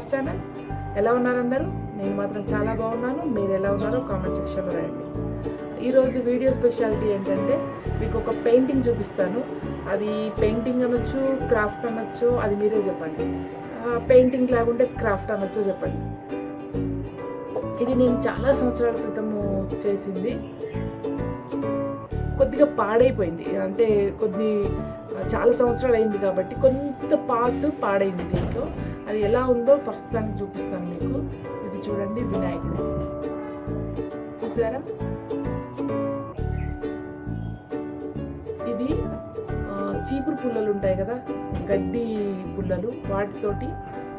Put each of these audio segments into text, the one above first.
Our channel. ఎలా ఉన్నారు అందరూ? నేను మాత్రం చాలా బాగున్నాను. మీరు ఎలా ఉన్నారో కామెంట్ సెక్షన్లో రాయండి. ఈరోజు వీడియో స్పెషాలిటీ ఏంటంటే మీకు ఒక పెయింటింగ్ చూపిస్తాను. అది పెయింటింగ్ అనొచ్చు, క్రాఫ్ట్ అనొచ్చు, అది మీరే చెప్పండి. పెయింటింగ్ లాగుంటే క్రాఫ్ట్ అనొచ్చు చెప్పండి. ఇది నేను చాలా సంవత్సరాల క్రితము చేసింది. కొద్దిగా పాడైపోయింది, అంటే చాలా సంవత్సరాలు అయింది కాబట్టి కొంత పార్ట్ పాడైంది దీంట్లో. అది ఎలా ఉందో ఫస్ట్ దానికి చూపిస్తాను మీకు. ఇది చూడండి, వినాయకుడు చూసారా? ఇది చీపురు పుల్లలు ఉంటాయి కదా, గడ్డి పుల్లలు, వాటితోటి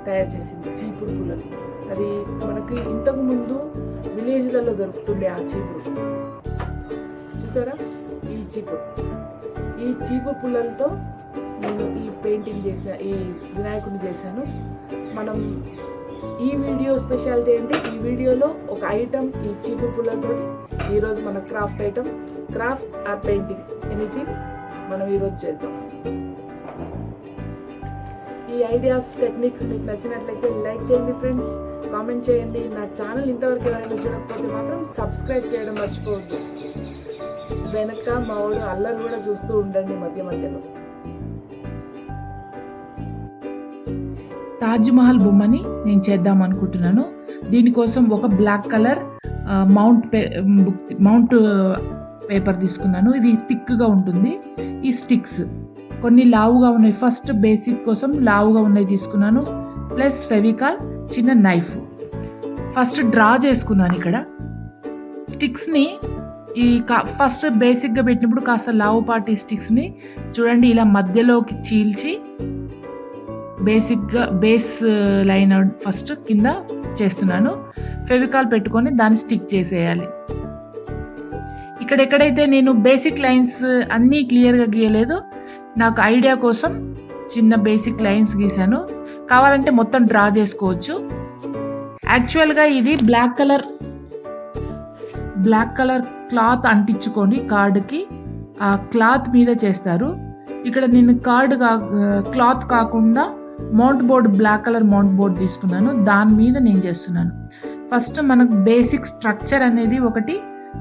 తయారు చేసింది చీపురు పుల్లలు. అది మనకి ఇంతకు ముందు విలేజ్లలో దొరుకుతుండే ఆ చీపురు చూసారా? ఈ చీపురు పుల్లలతో నేను ఈ పెయింటింగ్ చేసా, ఈ వినాయకుడిని చేశాను. మనం ఈ వీడియో స్పెషాలిటీ అంటే ఈ వీడియోలో ఒక ఐటమ్ ఈ చీపురు పుల్లలతో ఈరోజు మన craft item, craft or painting anything మనం ఈరోజు చేద్దాం. ఈ ఐడియాస్, టెక్నిక్స్ మీకు నచ్చినట్లయితే లైక్ చేయండి ఫ్రెండ్స్, కామెంట్ చేయండి. నా ఛానల్ ఇంతవరకు ఎవరైనా చూడకపోతే మాత్రం సబ్స్క్రైబ్ చేయడం మర్చిపోవద్దు. వెనక మా వాడు అల్లరి కూడా చూస్తూ ఉండండి మధ్య మధ్యలో. తాజ్మహల్ బొమ్మని నేను చేద్దాం అనుకుంటున్నాను. దీనికోసం ఒక బ్లాక్ కలర్ మౌంట్ పేపర్ తీసుకున్నాను. ఇది థిక్గా ఉంటుంది. ఈ స్టిక్స్ కొన్ని లావుగా ఉన్నాయి. ఫస్ట్ బేసిక్ కోసం లావుగా ఉన్నాయి తీసుకున్నాను. ప్లస్ ఫెవికాల్, చిన్న నైఫ్. ఫస్ట్ డ్రా చేసుకున్నాను ఇక్కడ స్టిక్స్ని. ఈ ఫస్ట్ బేసిక్గా పెట్టినప్పుడు కాస్త లావుపాటి స్టిక్స్ని చూడండి ఇలా మధ్యలోకి చీల్చి బేసిక్గా బేస్ లైన్ ఫస్ట్ కింద చేస్తున్నాను. ఫెవికాల్ పెట్టుకొని దాన్ని స్టిక్ చేసేయాలి. ఇక్కడ ఎక్కడైతే నేను బేసిక్ లైన్స్ అన్నీ క్లియర్గా గీయలేదు, నాకు ఐడియా కోసం చిన్న బేసిక్ లైన్స్ గీసాను. కావాలంటే మొత్తం డ్రా చేసుకోవచ్చు. యాక్చువల్గా ఇది బ్లాక్ కలర్ క్లాత్ అంటించుకొని కార్డుకి ఆ క్లాత్ మీద చేస్తారు. ఇక్కడ నేను క్లాత్ కాకుండా బ్లాక్ కలర్ మౌంట్ బోర్డ్ తీసుకున్నాను. దాని మీద నేను చేస్తున్నాను. ఫస్ట్ మనకు బేసిక్ స్ట్రక్చర్ అనేది ఒకటి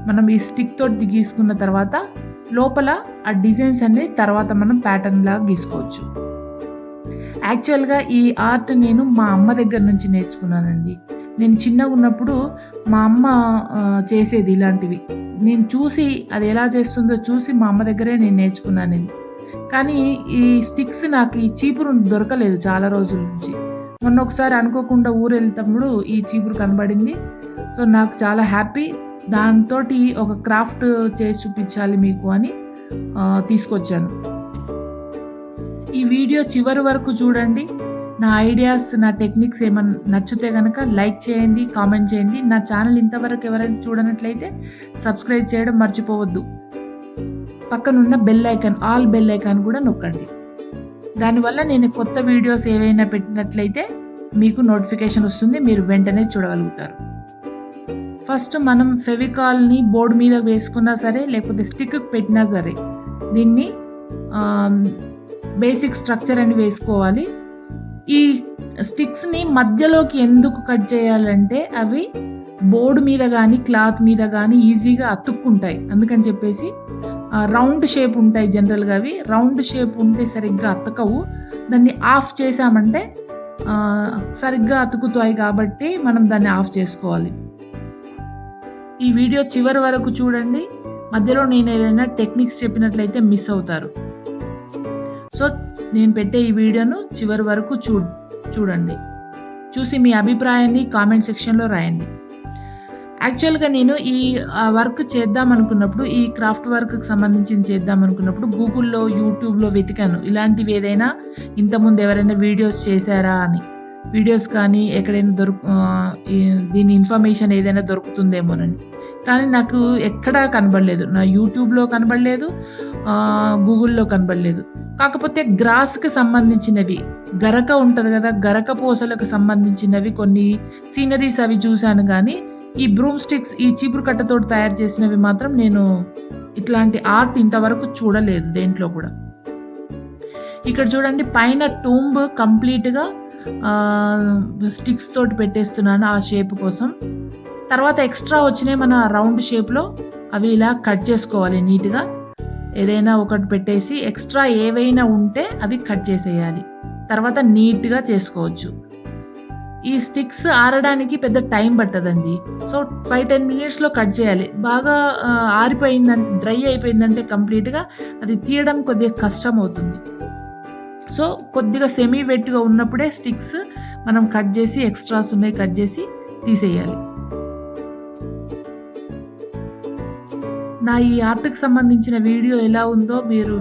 మనం ఈ స్టిక్ తోటి గీసుకున్న తర్వాత లోపల ఆ డిజైన్స్ అనేది తర్వాత మనం ప్యాటర్న్ లాగా గీసుకోవచ్చు. యాక్చువల్గా ఈ ఆర్ట్ నేను మా అమ్మ దగ్గర నుంచి నేర్చుకున్నానండి. నేను చిన్నగా ఉన్నప్పుడు మా అమ్మ చేసేది ఇలాంటివి. నేను చూసి అది ఎలా చేస్తుందో చూసి మా అమ్మ దగ్గరే నేను నేర్చుకున్నాను ఇది. కానీ ఈ స్టిక్స్ నాకు ఈ చీపురు దొరకలేదు చాలా రోజుల నుంచి. మొన్న ఒకసారి అనుకోకుండా ఊరు వెళ్తప్పుడు ఈ చీపురు కనబడింది. సో నాకు చాలా హ్యాపీ. దాంతో ఒక క్రాఫ్ట్ చేసి చూపించాలి మీకు అని తీసుకొచ్చాను. ఈ వీడియో చివరి వరకు చూడండి. నా ఐడియాస్, నా టెక్నిక్స్ ఏమన్నా నచ్చితే కనుక లైక్ చేయండి, కామెంట్ చేయండి. నా ఛానల్ ఇంతవరకు ఎవరైనా చూడనట్లయితే సబ్స్క్రైబ్ చేయడం మర్చిపోవద్దు. పక్కనున్న ఆల్ బెల్ ఐకాన్ కూడా నొక్కండి. దానివల్ల నేను కొత్త వీడియోస్ ఏవైనా పెట్టినట్లయితే మీకు నోటిఫికేషన్ వస్తుంది, మీరు వెంటనే చూడగలుగుతారు. ఫస్ట్ మనం ఫెవికాల్ని బోర్డు మీద వేసుకున్నా సరే, లేకపోతే స్టిక్ పెట్టినా సరే, దీన్ని బేసిక్ స్ట్రక్చర్ అని వేసుకోవాలి. ఈ స్టిక్స్ని మధ్యలోకి ఎందుకు కట్ చేయాలంటే అవి బోర్డు మీద కానీ క్లాత్ మీద కానీ ఈజీగా అతుక్కుంటాయి. అందుకని చెప్పేసి రౌండ్ షేప్ ఉంటాయి జనరల్గా. అవి రౌండ్ షేప్ ఉంటే సరిగ్గా అతకవు. దాన్ని ఆఫ్ చేసామంటే సరిగ్గా అతుకుతాయి కాబట్టి మనం దాన్ని ఆఫ్ చేసుకోవాలి. ఈ వీడియో చివరి వరకు చూడండి. మధ్యలో నేను ఏదైనా టెక్నిక్స్ చెప్పినట్లయితే మిస్ అవుతారు. సో నేను పెట్టే ఈ వీడియోను చివరి వరకు చూడండి. చూసి మీ అభిప్రాయాన్ని కామెంట్ సెక్షన్లో రాయండి. యాక్చువల్గా నేను ఈ వర్క్ చేద్దాం అనుకున్నప్పుడు, ఈ క్రాఫ్ట్ వర్క్కి సంబంధించి చేద్దాం అనుకున్నప్పుడు గూగుల్లో, యూట్యూబ్లో వెతికాను ఇలాంటివి ఏదైనా ఇంతకుముందు ఎవరైనా వీడియోస్ చేశారా అని. వీడియోస్ కానీ ఎక్కడైనా దీని ఇన్ఫర్మేషన్ ఏదైనా దొరుకుతుందేమోనని. కానీ నాకు ఎక్కడా కనబడలేదు. నా యూట్యూబ్లో కనబడలేదు, గూగుల్లో కనబడలేదు. కాకపోతే గ్రాస్కి సంబంధించినవి, గరక ఉంటుంది కదా, గరక పూసలకు సంబంధించినవి కొన్ని సీనరీస్ అవి చూశాను. కానీ ఈ బ్రూమ్ స్టిక్స్, ఈ చీపురు కట్టతో తయారు చేసినవి మాత్రం నేను ఇట్లాంటి ఆర్ట్ ఇంతవరకు చూడలేదు దేంట్లో కూడా. ఇక్కడ చూడండి, పైన టూంబ్ కంప్లీట్గా స్టిక్స్ తోటి పెట్టేస్తున్నాను ఆ షేప్ కోసం. తర్వాత ఎక్స్ట్రా వచ్చినవి మన రౌండ్ షేప్‌లో అవి ఇలా కట్ చేసుకోవాలి నీట్‌గా. ఏదైనా ఒకటి పెట్టేసి ఎక్స్ట్రా ఏవైనా ఉంటే అవి కట్ చేసేయాలి. తర్వాత నీట్‌గా చేసుకోవచ్చు. ఈ స్టిక్స్ ఆరడానికి పెద్ద టైం పట్టదండి. సో, 5-10 మినిట్స్‌లో కట్ చేయాలి. బాగా ఆరిపోయిందంటే డ్రై అయిపోయిందంటే కంప్లీట్‌గా అది తీయడం కొద్దిగా కష్టమవుతుంది. సో, కొద్దిగా సెమీ వెట్‌గా ఉన్నప్పుడే స్టిక్స్ మనం కట్ చేసి ఎక్స్ట్రాస్ ఉన్నాయి కట్ చేసి తీసేయాలి. నా ఈ ఆర్ట్‌కి సంబంధించిన వీడియో ఎలా ఉందో మీరు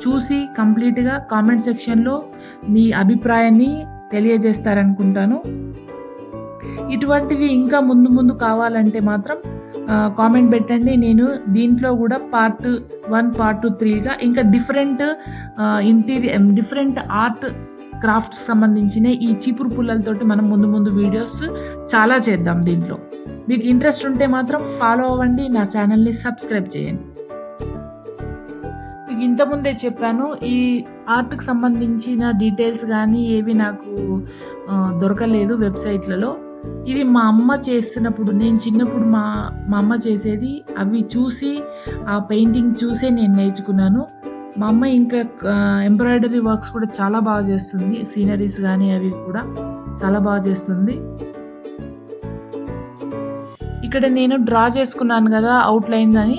చూసి కంప్లీట్‌గా కామెంట్ సెక్షన్‌లో మీ అభిప్రాయాన్ని తెలియజేస్తారనుకుంటాను. ఇటువంటివి ఇంకా ముందు కావాలంటే మాత్రం కామెంట్ పెట్టండి. నేను దీంట్లో కూడా పార్ట్ 1, పార్ట్ 2, 3గా ఇంకా డిఫరెంట్ డిఫరెంట్ ఆర్ట్ క్రాఫ్ట్స్ సంబంధించిన ఈ చీపురు పుల్లలతోటి మనం ముందు వీడియోస్ చాలా చేద్దాం దీంట్లో. మీకు ఇంట్రెస్ట్ ఉంటే మాత్రం ఫాలో అవ్వండి. నా ఛానల్‌ని సబ్స్క్రైబ్ చేయండి. మీకు ఇంతకుముందే చెప్పాను. ఈ ఆర్ట్‌కి సంబంధించిన డీటెయిల్స్ గానీ ఏవి నాకు దొరకలేదు వెబ్‌సైట్‌లలో. ఇవి మా అమ్మ చేస్తున్నప్పుడు నేను చిన్నప్పుడు మా అమ్మ చేసేది అవి చూసి ఆ పెయింటింగ్ చూసే నేను నేర్చుకున్నాను. మా అమ్మ ఇంకా ఎంబ్రాయిడరీ వర్క్స్ కూడా చాలా బాగా చేస్తుంది. సీనరీస్ గానీ అవి కూడా చాలా బాగా చేస్తుంది. ఇక్కడ నేను డ్రా చేసుకున్నాను కదా అవుట్‌లైన్స్ అని.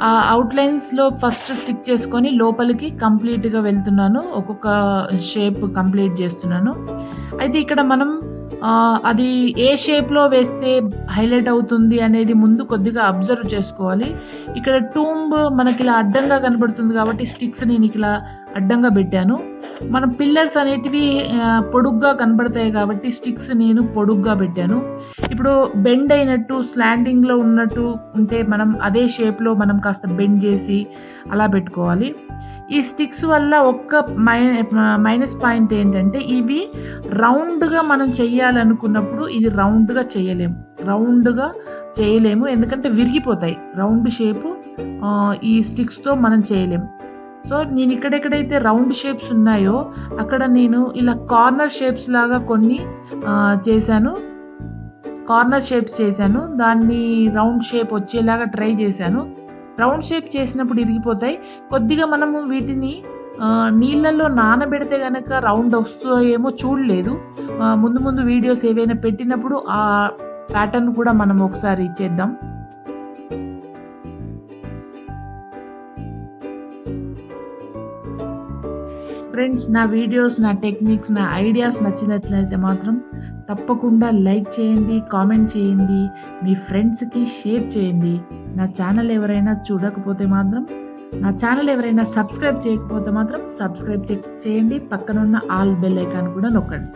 ఆ అవుట్‌లైన్స్‌లో ఫస్ట్ స్టిక్ చేసుకొని లోపలికి కంప్లీట్‌గా వెళ్తున్నాను. ఒక్కొక్క షేప్ కంప్లీట్ చేస్తున్నాను. అయితే ఇక్కడ మనం అది ఏ షేప్‌లో వేస్తే హైలైట్ అవుతుంది అనేది ముందు కొద్దిగా అబ్జర్వ్ చేసుకోవాలి. ఇక్కడ టూంబ్ మనకిలా అడ్డంగా కనబడుతుంది కాబట్టి స్టిక్స్ నేను ఇలా అడ్డంగా పెట్టాను. మన పిల్లర్స్ అనేటివి పొడుగ్గా కనబడతాయి కాబట్టి స్టిక్స్ నేను పొడుగ్గా పెట్టాను. ఇప్పుడు బెండ్ అయినట్టు స్లాంటింగ్‌లో ఉన్నట్టు ఉంటే మనం అదే షేప్‌లో మనం కాస్త బెండ్ చేసి అలా పెట్టుకోవాలి. ఈ స్టిక్స్ వల్ల ఒక్క మైనస్ పాయింట్ ఏంటంటే ఇవి రౌండ్‌గా మనం చేయాలనుకున్నప్పుడు ఇది రౌండ్‌గా చేయలేము. ఎందుకంటే విరిగిపోతాయి. రౌండ్ షేపు ఈ స్టిక్స్‌తో మనం చేయలేము. సో, నేను ఎక్కడైతే రౌండ్ షేప్స్ ఉన్నాయో అక్కడ నేను ఇలా కార్నర్ షేప్స్ లాగా కొన్ని చేశాను. కార్నర్ షేప్స్ చేశాను. దాన్ని రౌండ్ షేప్ వచ్చేలాగా ట్రై చేశాను. రౌండ్ షేప్ చేసినప్పుడు ఇరిగిపోతాయి. కొద్దిగా మనము వీటిని నీళ్ళల్లో నానబెడితే గనక రౌండ్ వస్తాయేమో చూడలేదు. ముందు వీడియోస్ ఏవైనా పెట్టినప్పుడు ఆ ప్యాటర్న్ కూడా మనం ఒకసారి చేద్దాం. ఫ్రెండ్స్, నా వీడియోస్, నా టెక్నిక్స్, నా ఐడియాస్ నచ్చినట్లయితే మాత్రం తప్పకుండా లైక్ చేయండి, కామెంట్ చేయండి, మీ ఫ్రెండ్స్‌కి షేర్ చేయండి. నా ఛానల్ ఎవరైనా చూడకపోతే మాత్రం సబ్స్క్రైబ్ చేయకపోతే మాత్రం సబ్స్క్రైబ్ చేయండి. పక్కనున్న ఆల్ బెల్ ఐకాన్ కూడా నొక్కండి.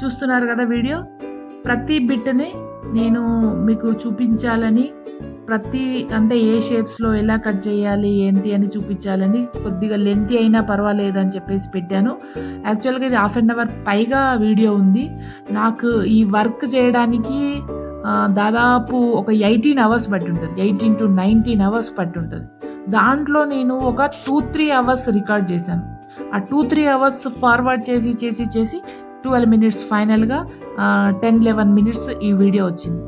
చూస్తున్నారు కదా వీడియో. ప్రతి బిట్‌ని నేను మీకు చూపించాలని అంటే ఏ షేప్స్‌లో ఎలా కట్ చేయాలి ఏంటి అని చూపించాలని కొద్దిగా లెంతీ అయినా పర్వాలేదని చెప్పేసి పెట్టాను. యాక్చువల్‌గా ఇది హాఫ్ అన్ అవర్ పైగా వీడియో ఉంది. నాకు ఈ వర్క్ చేయడానికి దాదాపు ఒక 18 అవర్స్ పట్టుంటది. 18-19 అవర్స్ పట్టుంటది. దాంట్లో నేను ఒక 2-3 అవర్స్ రికార్డ్ చేశాను. ఆ 2-3 అవర్స్ ఫార్వర్డ్ చేసి 12 మినిట్స్ ఫైనల్‌గా 10-11 మినిట్స్ ఈ వీడియో వచ్చింది.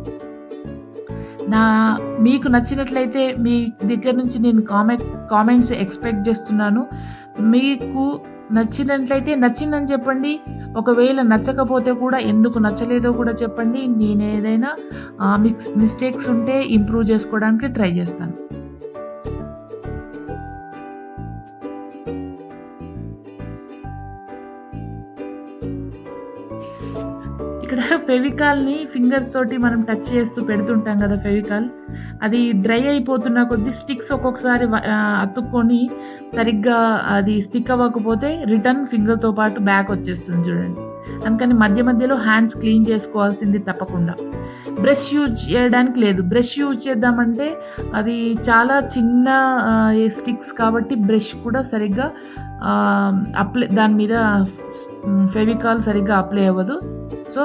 మీకు నచ్చినట్లయితే మీ దగ్గర నుంచి నేను కామెంట్స్ ఎక్స్పెక్ట్ చేస్తున్నాను. మీకు నచ్చినట్లయితే నచ్చిందని చెప్పండి. ఒకవేళ నచ్చకపోతే కూడా ఎందుకు నచ్చలేదో కూడా చెప్పండి. నేను ఏదైనా మిస్టేక్స్ ఉంటే ఇంప్రూవ్ చేసుకోవడానికి ట్రై చేస్తాను. ఇక్కడ ఫెవికాల్‌ని ఫింగర్స్ తోటి మనం టచ్ చేస్తూ పెడుతుంటాం కదా ఫెవికాల్. అది డ్రై అయిపోతున్న కొద్దీ స్టిక్స్ ఒక్కొక్కసారి అతుక్కొని సరిగ్గా అది స్టిక్ అవ్వకపోతే రిటర్న్ ఫింగర్‌తో పాటు బ్యాక్ వచ్చేస్తుంది చూడండి. అందుకని మధ్యలో హ్యాండ్స్ క్లీన్ చేసుకోవాల్సింది తప్పకుండా. బ్రష్ యూజ్ చేయడానికి లేదు. బ్రష్ యూజ్ చేద్దామంటే అది చాలా చిన్న స్టిక్స్ కాబట్టి బ్రష్ కూడా సరిగ్గా దాని మీద ఫెవికాల్ సరిగ్గా అప్లై అవ్వదు. సో,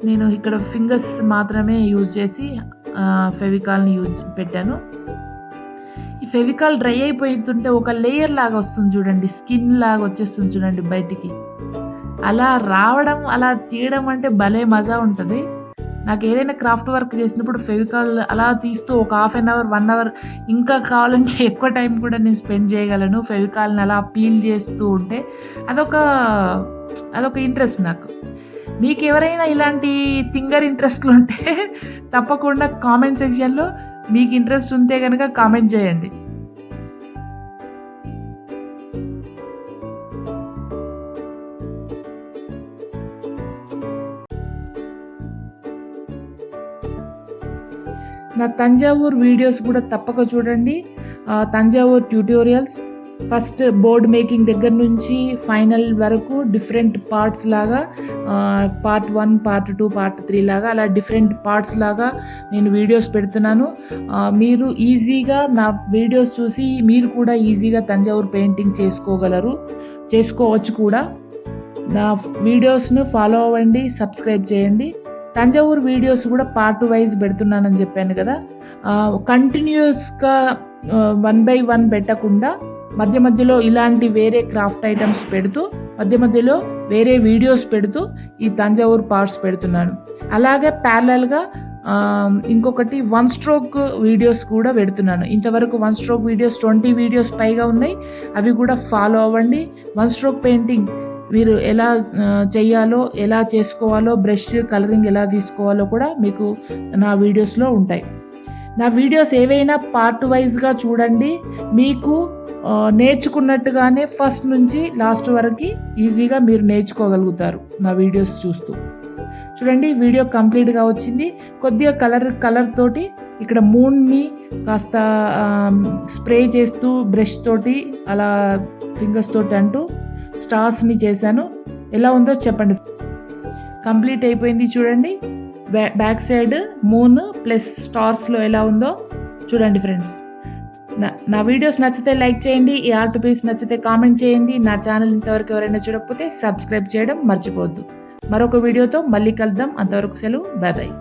నేను ఇక్కడ ఫింగర్స్ మాత్రమే యూజ్ చేసి ఫెవికాల్‌ని పెట్టాను. ఈ ఫెవికాల్ డ్రై అయిపోతుంటే ఒక లేయర్ లాగా వస్తుంది చూడండి, స్కిన్ లాగా వచ్చేస్తుంది చూడండి బయటికి. అలా రావడం, అలా తీయడం అంటే భలే మజా ఉంటుంది. నాకు ఏదైనా క్రాఫ్ట్ వర్క్ చేసినప్పుడు ఫెవికాల్ అలా తీస్తూ ఒక హాఫ్ అన్ అవర్ 1 అవర్ ఇంకా కావాలంటే ఎక్కువ టైం కూడా నేను స్పెండ్ చేయగలను ఫెవికాల్ని అలా పీల్ చేస్తూ ఉంటే. అదొక అదొక ఇంట్రెస్ట్ నాకు. మీకు ఎవరైనా ఇలాంటి థింగర్ ఇంట్రెస్ట్లు ఉంటే తప్పకుండా కామెంట్ సెక్షన్లో మీకు ఇంట్రెస్ట్ ఉంటే కనుక కామెంట్ చేయండి. నా తంజావూర్ వీడియోస్ కూడా తప్పక చూడండి. Thanjavur tutorials first board making దగ్గర నుంచి ఫైనల్ వరకు డిఫరెంట్ పార్ట్స్ లాగా, పార్ట్ 1, పార్ట్ 2, పార్ట్ 3 లాగా అలా డిఫరెంట్ పార్ట్స్ లాగా నేను వీడియోస్ పెడుతున్నాను. మీరు ఈజీగా నా వీడియోస్ చూసి మీరు కూడా ఈజీగా తంజావూర్ పెయింటింగ్ చేసుకోవచ్చు కూడా. నా వీడియోస్ను ఫాలో అవ్వండి, సబ్స్క్రైబ్ చేయండి. తంజావూర్ వీడియోస్ కూడా పార్ట్ వైజ్ పెడుతున్నానని చెప్పాను కదా. కంటిన్యూస్గా 1 by 1 పెట్టకుండా మధ్య మధ్యలో ఇలాంటి వేరే క్రాఫ్ట్ ఐటమ్స్ పెడుతూ, మధ్య మధ్యలో వేరే వీడియోస్ పెడుతూ ఈ తంజావూర్ పార్ట్స్ పెడుతున్నాను. అలాగే ప్యారలల్గా ఇంకొకటి 1 stroke వీడియోస్ కూడా పెడుతున్నాను. ఇంతవరకు 1 stroke వీడియోస్ 20 వీడియోస్ పైగా ఉన్నాయి. అవి కూడా ఫాలో అవ్వండి. 1 stroke పెయింటింగ్ మీరు ఎలా చేయాలో, ఎలా చేసుకోవాలో, బ్రష్ కలరింగ్ ఎలా తీసుకోవాలో కూడా మీకు నా వీడియోస్లో ఉంటాయి. నా వీడియోస్ ఏవైనా పార్ట్ వైజ్గా చూడండి. మీకు నేర్చుకున్నట్టుగానే ఫస్ట్ నుంచి లాస్ట్ వరకు ఈజీగా మీరు నేర్చుకోగలుగుతారు నా వీడియోస్ చూస్తూ. చూడండి, వీడియో కంప్లీట్గా వచ్చింది. కొద్దిగా కలర్ తోటి ఇక్కడ మూన్ని కాస్త స్ప్రే చేస్తూ బ్రష్ తోటి అలా ఫింగర్స్ తోటి అంటూ స్టార్స్ని చేశాను. ఎలా ఉందో చెప్పండి. కంప్లీట్ అయిపోయింది చూడండి. బ్యాక్ సైడ్ మూన్ ప్లస్ స్టార్స్లో ఎలా ఉందో చూడండి ఫ్రెండ్స్. నా వీడియోస్ నచ్చితే లైక్ చేయండి. ఈ ఆర్ట్ పీస్ నచ్చితే కామెంట్ చేయండి. నా ఛానల్ ఇంతవరకు ఎవరైనా చూడకపోతే సబ్స్క్రైబ్ చేయడం మర్చిపోవద్దు. మరొక వీడియోతో మళ్ళీ కలుద్దాం. అంతవరకు సెలవు. Bye bye.